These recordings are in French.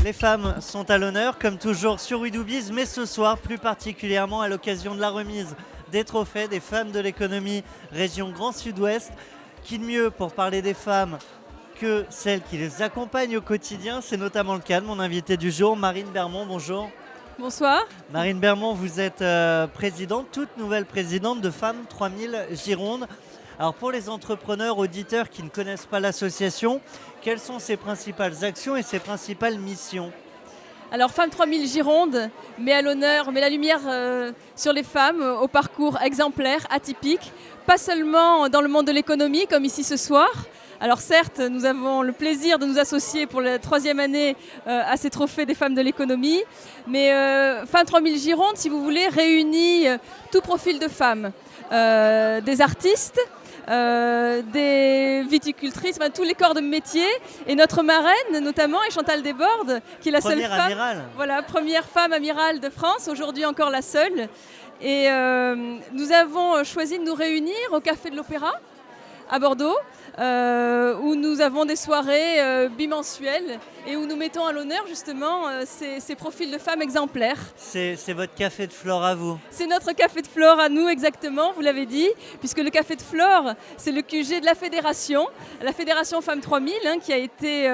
Les femmes sont à l'honneur, comme toujours sur We Do Biz, mais ce soir, plus particulièrement à l'occasion de la remise des trophées des femmes de l'économie région Grand Sud-Ouest. Qui de mieux pour parler des femmes que celles qui les accompagnent au quotidien? C'est notamment le cas de mon invité du jour, Marine Bermond. Bonjour. Bonsoir. Marine Bermond, vous êtes présidente, toute nouvelle présidente de Femmes 3000 Gironde. Alors pour les entrepreneurs, auditeurs qui ne connaissent pas l'association, quelles sont ses principales actions et ses principales missions? Alors Femmes 3000 Gironde met à l'honneur, met la lumière sur les femmes au parcours exemplaire, atypique, pas seulement dans le monde de l'économie comme ici ce soir. Alors certes, nous avons le plaisir de nous associer pour la 3e année à ces trophées des femmes de l'économie, mais Femmes 3000 Gironde, si vous voulez, réunit tout profil de femmes, des artistes, des viticultrices, enfin, tous les corps de métier. Et notre marraine, notamment, est Chantal Desbordes, qui est la seule femme, Amirale. Voilà, première femme amirale de France, aujourd'hui encore la seule. Et nous avons choisi de nous réunir au Café de l'Opéra à Bordeaux, où nous avons des soirées bimensuelles et où nous mettons à l'honneur justement ces profils de femmes exemplaires. C'est votre café de Flore à vous. C'est notre café de Flore à nous exactement, vous l'avez dit, puisque le café de Flore, c'est le QG de la fédération Femmes 3000, qui a été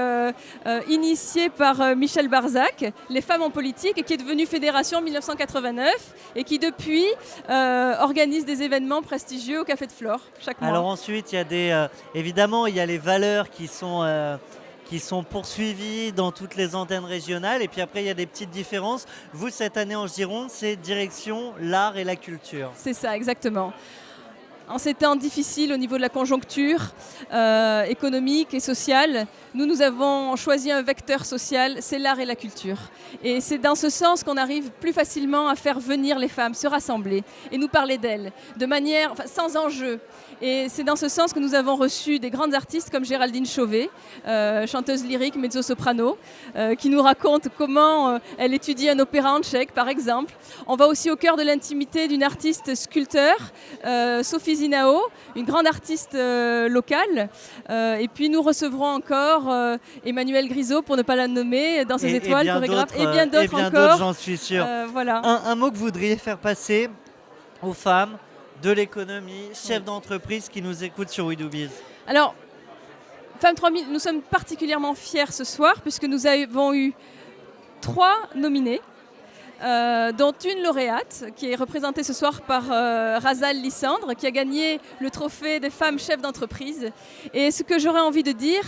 initiée par Michel Barzac, les femmes en politique, et qui est devenue fédération en 1989, et qui depuis organise des événements prestigieux au café de Flore chaque mois. Alors ensuite, il y a évidemment, il y a les valeurs qui sont poursuivies dans toutes les antennes régionales. Et puis après, il y a des petites différences. Vous, cette année en Gironde, c'est direction l'art et la culture. C'est ça, exactement. En ces temps difficiles au niveau de la conjoncture économique et sociale, nous avons choisi un vecteur social, c'est l'art et la culture. Et c'est dans ce sens qu'on arrive plus facilement à faire venir les femmes, se rassembler et nous parler d'elles, de manière, sans enjeu. Et c'est dans ce sens que nous avons reçu des grandes artistes comme Géraldine Chauvet, chanteuse lyrique, mezzo-soprano, qui nous raconte comment elle étudie un opéra en tchèque, par exemple. On va aussi au cœur de l'intimité d'une artiste sculpteur, Sophie Zinao, une grande artiste locale. Et puis nous recevrons encore Emmanuelle Grisot, pour ne pas la nommer, dans ses étoiles, chorégraphe, et bien d'autres encore. J'en suis sûr. Voilà. Un mot que vous voudriez faire passer aux femmes de l'économie, chefs d'entreprise qui nous écoutent sur We Do Biz. Alors, Femmes 3000, nous sommes particulièrement fiers ce soir puisque nous avons eu 3 nominés, dont une lauréate qui est représentée ce soir par Razal Lissandre, qui a gagné le trophée des femmes chefs d'entreprise. Et ce que j'aurais envie de dire,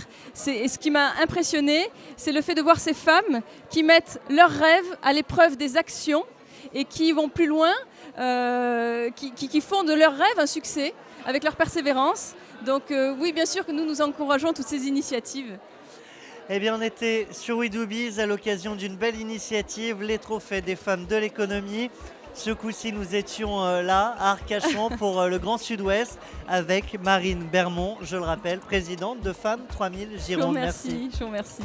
et ce qui m'a impressionné, c'est le fait de voir ces femmes qui mettent leurs rêves à l'épreuve des actions et qui vont plus loin, qui font de leurs rêves un succès avec leur persévérance. Donc oui, bien sûr que nous encourageons toutes ces initiatives. Eh bien, on était sur We Do Biz à l'occasion d'une belle initiative, les trophées des femmes de l'économie. Ce coup-ci, nous étions là, à Arcachon, pour le Grand Sud-Ouest, avec Marine Bermond, je le rappelle, présidente de Femmes 3000 Gironde. Je vous remercie.